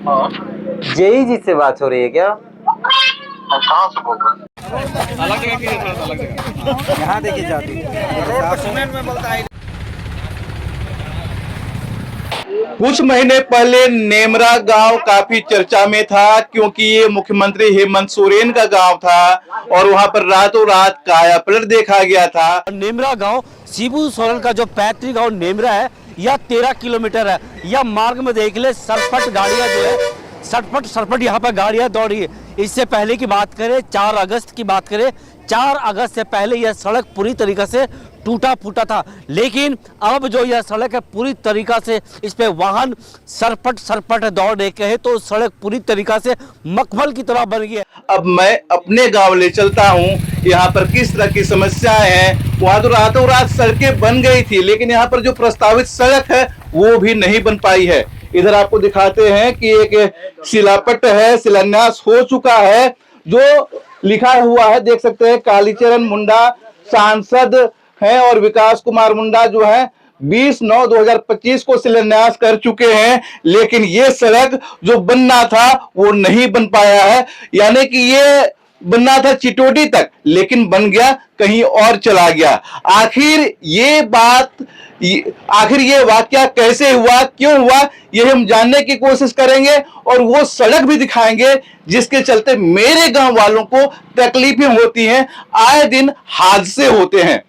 हाँ। जेई जी से बात हो रही है क्या? कहाँ से बोल रहे हैं? अलग जगह की थोड़ा सा अलग जगह यहाँ देखिए जाती रोड पर सीमेंट में बोलता है। कुछ महीने पहले नेमरा गांव काफी चर्चा में था क्योंकि ये मुख्यमंत्री हेमंत सोरेन का गांव था और वहां पर रातों रात काया पलट देखा गया था। नेमरा गांव शिबू सोरेन का जो पैतृक गांव नेमरा है, यह 13 किलोमीटर है। यह मार्ग में देख ले सरपट गाड़ियां जो है सरपट यहाँ पर गाड़ियां दौड़ रही है। इससे पहले की बात करें, 4 अगस्त की बात करें, 4 अगस्त से पहले यह सड़क पूरी तरीके से टूटा फूटा था, लेकिन अब जो यह सड़क है पूरी तरीका से इस पे वाहन सरपट दौड़ रहे हैं, तो सड़क पूरी तरीका से मखमल की तरह बन गई है। अब मैं अपने गांव ले चलता हूं, यहाँ पर किस तरह की समस्याएं हैं। वहां तो रातों रात सड़कें बन गई थी, लेकिन यहाँ पर जो प्रस्तावित सड़क है वो भी नहीं बन पाई है। इधर आपको दिखाते हैं कि एक शिलापट है, शिलान्यास हो चुका है, जो लिखा हुआ है देख सकते हैं, कालीचरण मुंडा सांसद हैं और विकास कुमार मुंडा जो है 20/9/2025 को शिलान्यास कर चुके हैं, लेकिन ये सड़क जो बनना था वो नहीं बन पाया है। यानी कि ये बनना था चिटोडी तक, लेकिन बन गया कहीं और चला गया। आखिर ये वाकया कैसे हुआ, क्यों हुआ, ये हम जानने की कोशिश करेंगे और वो सड़क भी दिखाएंगे जिसके चलते मेरे गांव वालों को तकलीफें होती हैं, आए दिन हादसे होते हैं।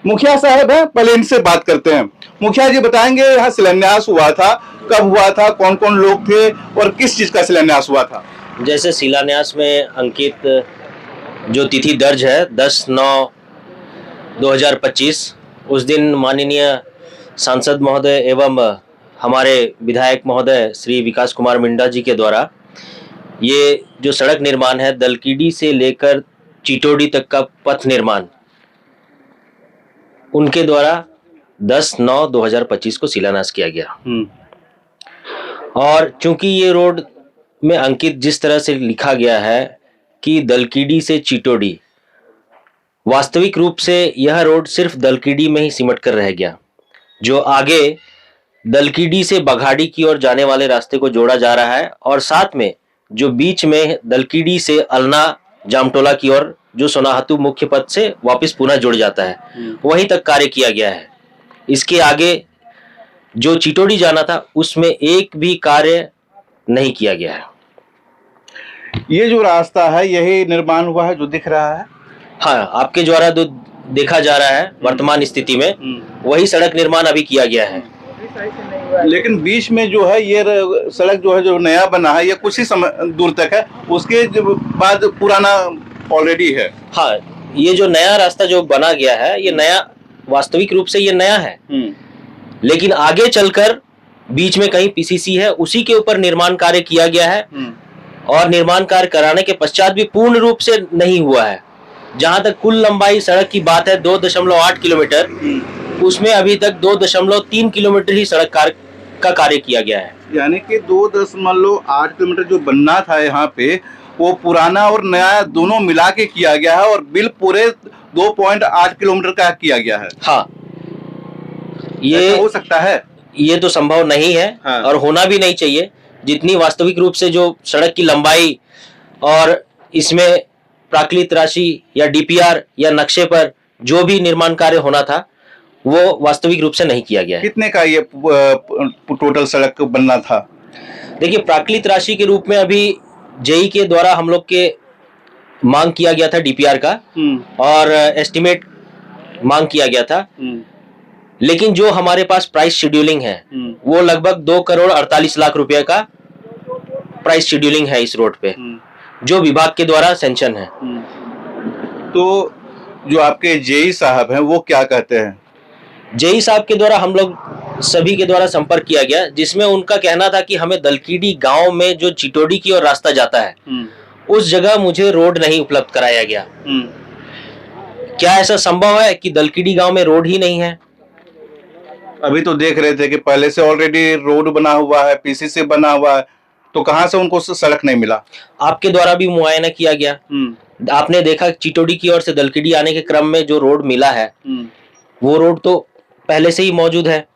मुखिया साहब हैं, पहले इनसे बात करते हैं। मुखिया जी बताएंगे यहाँ शिलान्यास हुआ था, कब हुआ था, कौन कौन लोग थे और किस चीज का शिलान्यास हुआ था? जैसे शिलान्यास में अंकित जो तिथि दर्ज है 10/9/2025, उस दिन माननीय सांसद महोदय एवं हमारे विधायक महोदय श्री विकास कुमार मुंडा जी के द्वारा ये जो सड़क निर्माण है दलकीडी से लेकर चिटोडी तक का पथ निर्माण उनके द्वारा 10/9/2025 को शिलान्यास किया गया। और चूंकि ये रोड में अंकित जिस तरह से लिखा गया है कि दलकीडी से चिटोडी, वास्तविक रूप से यह रोड सिर्फ दलकीडी में ही सिमट कर रह गया। जो आगे दलकीडी से बघाड़ी की ओर जाने वाले रास्ते को जोड़ा जा रहा है और साथ में जो बीच में दलकीडी से अलना जामटोला की ओर जो सोनाहतु मुख्य पथ से वापस पुनः जुड़ जाता है, वहीं तक कार्य किया गया है। इसके आगे जो चिटोडी जाना था उसमें एक भी कार्य नहीं किया गया है। ये जो रास्ता है यही निर्माण हुआ है जो दिख रहा है? हाँ, आपके द्वारा जो देखा जा रहा है वर्तमान स्थिति में वही सड़क निर्माण अभी किया गया है। लेकिन बीच में जो है ये सड़क जो है जो नया बना है ये कुछ ही समय दूर तक है, उसके बाद पुराना ऑलरेडी है। हाँ, ये जो नया रास्ता जो बना गया है ये नया, वास्तविक रूप से ये नया है, लेकिन आगे चलकर बीच में कहीं पीसीसी है उसी के ऊपर निर्माण कार्य किया गया है और निर्माण कार्य कराने के पश्चात भी पूर्ण रूप से नहीं हुआ है। जहां तक कुल लंबाई सड़क की बात है 2.8 किलोमीटर, उसमें अभी तक 2.3 किलोमीटर ही सड़क का कार्य किया गया है। यानी कि 2.8 किलोमीटर जो बनना था यहाँ पे वो पुराना और नया दोनों मिला के किया गया है और बिल पूरे 2.8 किलोमीटर का किया गया है। हाँ, ये हो सकता है? ये तो संभव नहीं है। हाँ। और होना भी नहीं चाहिए। जितनी वास्तविक रूप से जो सड़क की लंबाई और इसमें प्राकृतिक राशि या डीपीआर या नक्शे पर जो भी निर्माण कार्य होना था वो वास्तविक रूप से नहीं किया गया है। कितने का ये टोटल सड़क बनना था? देखिए, प्राकृतिक राशि के रूप में अभी जेई के द्वारा हम लोग के मांग किया गया था डीपीआर का और एस्टिमेट मांग किया गया था, लेकिन जो हमारे पास प्राइस शेड्यूलिंग है वो लगभग 2,48,00,000 रुपए का प्राइस शेड्यूलिंग है इस रोड पे, जो विभाग के द्वारा सैंक्शन है। तो जो आपके जेई साहब हैं वो क्या कहते हैं? जेई साहब के द्वारा हम लोग सभी के द्वारा संपर्क किया गया, जिसमें उनका कहना था कि हमें दलकीडी गांव में जो चिटोडी की ओर रास्ता जाता है उस जगह मुझे रोड नहीं उपलब्ध कराया गया। क्या ऐसा संभव है कि दलकीडी गांव में रोड ही नहीं है? अभी तो देख रहे थे कि पहले से ऑलरेडी रोड बना हुआ है, पीसीसी बना हुआ है, तो कहां से उनको सड़क नहीं मिला? आपके द्वारा भी मुआयना किया गया, आपने देखा चिटोडी की ओर से दलकीडी आने के क्रम में जो रोड मिला है वो रोड तो पहले से ही मौजूद है।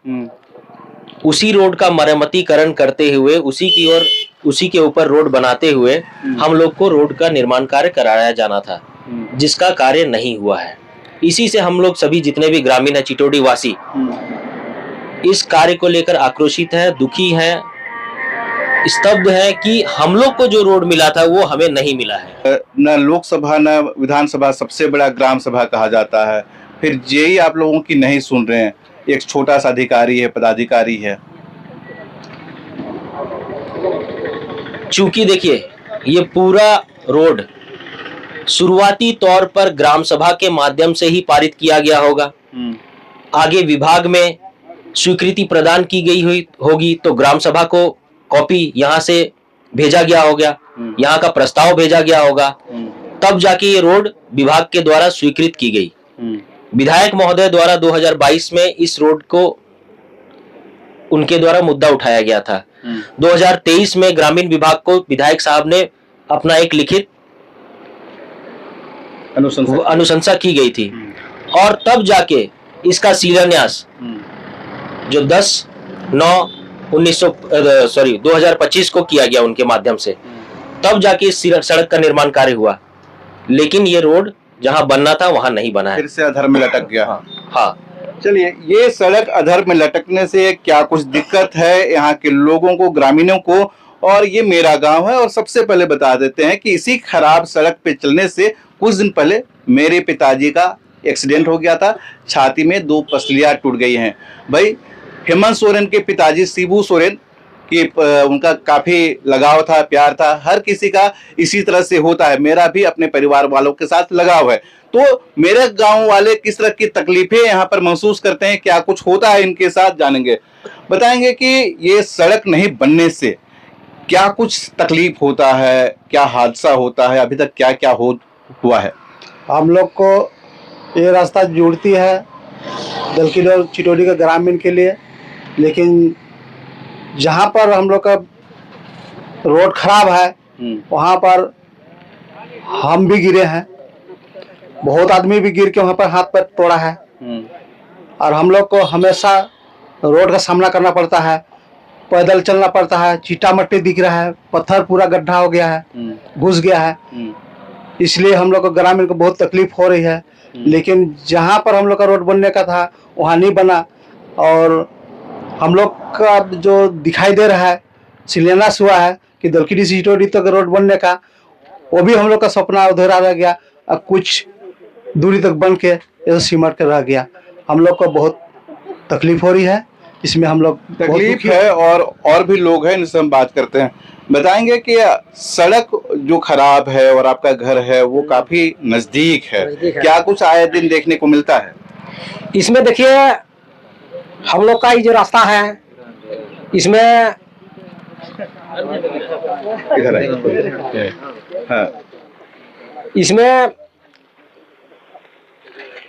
उसी रोड का मरम्मतीकरण करते हुए उसी की ओर उसी के ऊपर रोड बनाते हुए हम लोग को रोड का निर्माण कार्य कराया जाना था, जिसका कार्य नहीं हुआ है। इसी से हम लोग सभी जितने भी ग्रामीण है, चिटोडी वासी, इस कार्य को लेकर आक्रोशित है, दुखी है, स्तब्ध है कि हम लोग को जो रोड मिला था वो हमें नहीं मिला है। न लोकसभा न विधानसभा सबसे बड़ा ग्राम सभा कहा जाता है, फिर जेई आप लोगों की नहीं सुन रहे हैं। एक छोटा सा अधिकारी है, पदाधिकारी है। चूंकि देखिए ये पूरा रोड शुरुआती तौर पर ग्राम सभा के माध्यम से ही पारित किया गया होगा, आगे विभाग में स्वीकृति प्रदान की गई हुई होगी तो ग्राम सभा को कॉपी यहाँ से भेजा गया होगा, यहाँ का प्रस्ताव भेजा गया होगा, तब जाके ये रोड विभाग के द्वारा स्वीकृत की गई। विधायक महोदय द्वारा 2022 में इस रोड को उनके द्वारा मुद्दा उठाया गया था। 2023 में ग्रामीण विभाग को विधायक साहब ने अपना एक लिखित अनुशंसा की गई थी और तब जाके इसका शिलान्यास जो 2025 को किया गया उनके माध्यम से, तब जाके इस सड़क का निर्माण कार्य हुआ। लेकिन ये रोड जहां बनना था वहां नहीं बना है, फिर से अधर में लटक गया। हाँ, चलिए, ये सड़क अधर में लटकने से क्या कुछ दिक्कत है यहाँ के लोगों को, ग्रामीणों को? और ये मेरा गांव है और सबसे पहले बता देते हैं कि इसी खराब सड़क पे चलने से कुछ दिन पहले मेरे पिताजी का एक्सीडेंट हो गया था। छाती में 2 पसलियां टूट गई हैं। भाई, हेमंत सोरेन के पिताजी शिबू सोरेन की उनका काफी लगाव था, प्यार था। हर किसी का इसी तरह से होता है। मेरा भी अपने परिवार वालों के साथ लगाव है। तो मेरे गांव वाले किस तरह की तकलीफें यहाँ पर महसूस करते हैं, क्या कुछ होता है इनके साथ, जानेंगे। बताएंगे कि ये सड़क नहीं बनने से क्या कुछ तकलीफ होता है, क्या हादसा होता है, अभी तक क्या क्या हुआ है। हम लोग को ये रास्ता जुड़ती है दलकीडी और चिटोडी के ग्रामीण के लिए, लेकिन जहाँ पर हम लोग का रोड खराब है वहाँ पर हम भी गिरे हैं, बहुत आदमी भी गिर के वहाँ पर हाथ पैर तोड़ा है। और हम लोग को हमेशा रोड का सामना करना पड़ता है, पैदल चलना पड़ता है, चीटा मट्टी दिख रहा है, पत्थर पूरा गड्ढा हो गया है, घुस गया है। इसलिए हम लोग को ग्रामीण को बहुत तकलीफ हो रही है। लेकिन जहाँ पर हम लोग का रोड बनने का था वहाँ नहीं बना, और हम लोग का जो दिखाई दे रहा है शिलान्यास हुआ है कि दलकीडी से चिटोडी तक रोड बनने का, वो भी हम लोग का सपना अधूरा रह गया। अब कुछ दूरी तक बन के सिमट कर रह गया। हम लोग को बहुत तकलीफ हो रही है, इसमें हम लोग तकलीफ है। और भी लोग हैं, इनसे हम बात करते हैं। बताएंगे कि सड़क जो खराब है और आपका घर है वो काफी नजदीक है, क्या कुछ आए दिन देखने को मिलता है? इसमें देखिए, हम लोग का ये जो रास्ता है इसमें इधर है। हाँ। इसमें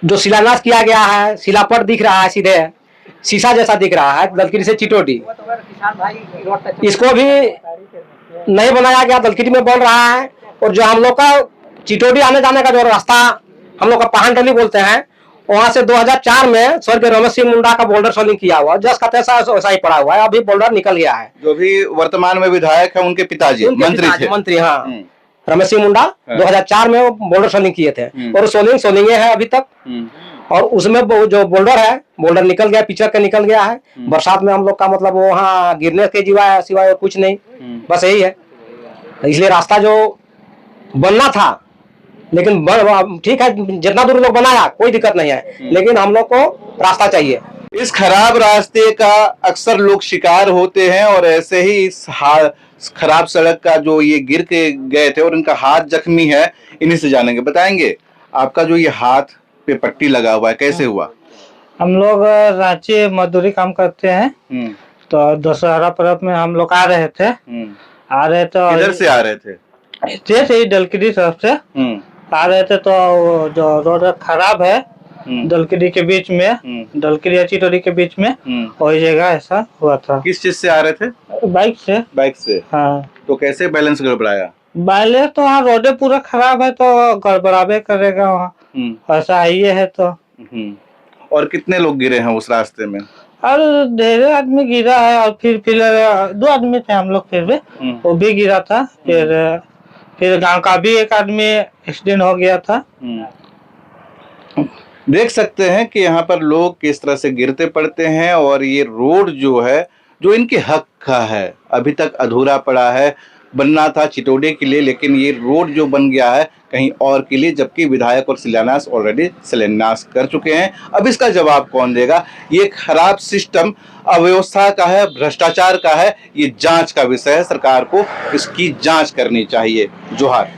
जो शिलान्यास किया गया है, शिलापट दिख रहा है, सीधे शीशा जैसा दिख रहा है दलकीडी से चिटोडी। इसको भी नहीं बनाया गया, दलकीडी में बन रहा है। और जो हम लोग का चिटोडी आने जाने का जो रास्ता हम लोग का पहाड़ टली बोलते हैं, वहाँ से 2004 में स्वर्गीय रमेश सिंह मुंडा का बोल्डर सोलिंग किया हुआ, जस का तैसा वैसा ही पड़ा हुआ है। अभी बोल्डर निकल गया है। जो भी वर्तमान में विधायक है उनके पिताजी मंत्री थे। मंत्री, हाँ, रमेश सिंह मुंडा 2004 में वो बोल्डर सोलिंग किए थे और सोलिंग है अभी तक। और उसमें जो बोल्डर है, बोल्डर निकल गया, पिचर का निकल गया है। बरसात में हम लोग का मतलब वहाँ गिरने के सिवाय और कुछ नहीं, बस यही है। इसलिए रास्ता जो बनना था, लेकिन ठीक है, जितना दूर लोग बनाया कोई दिक्कत नहीं है, लेकिन हम लोग को रास्ता चाहिए। इस खराब रास्ते का अक्सर लोग शिकार होते हैं और ऐसे ही इस खराब सड़क का जो ये गिर के गए थे और इनका हाथ जख्मी है, इन्हीं से जानेंगे। बताएंगे, आपका जो ये हाथ पे पट्टी लगा हुआ है कैसे हुआ? हम लोग रांची मजदूरी काम करते हैं, तो दशहरा पर्व में हम लोग आ रहे थे। तो किधर से आ रहे थे? जैसे ही दलकीडी तरफ से आ रहे थे, तो जो रोड खराब है दलकीडी के बीच में, दलकीडी और चिटोडी के बीच में, वही जगह ऐसा हुआ था। किस चीज से आ रहे थे? बाइक से। बाइक से? हाँ। तो कैसे बैलेंस गड़बड़ाया? बैलेंस तो वहाँ रोडे पूरा खराब है तो गड़बड़ाबे करेगा वहाँ, ऐसा ही है। तो और कितने लोग गिरे हैं उस रास्ते में? और ढेर आदमी गिरा है, और फिर 2 आदमी थे हम लोग, फिर भी वो भी गिरा था। फिर गांव का भी एक आदमी एक्सीडेंट हो गया था। देख सकते हैं कि यहाँ पर लोग किस तरह से गिरते पड़ते हैं, और ये रोड जो है जो इनके हक का है अभी तक अधूरा पड़ा है। बनना था चिटोड़ी के लिए, लेकिन ये रोड जो बन गया है कहीं और के लिए, जबकि विधायक और शिलान्यास ऑलरेडी शिलान्यास कर चुके हैं। अब इसका जवाब कौन देगा? ये खराब सिस्टम अव्यवस्था का है, भ्रष्टाचार का है। ये जांच का विषय है, सरकार को इसकी जांच करनी चाहिए। जोहार।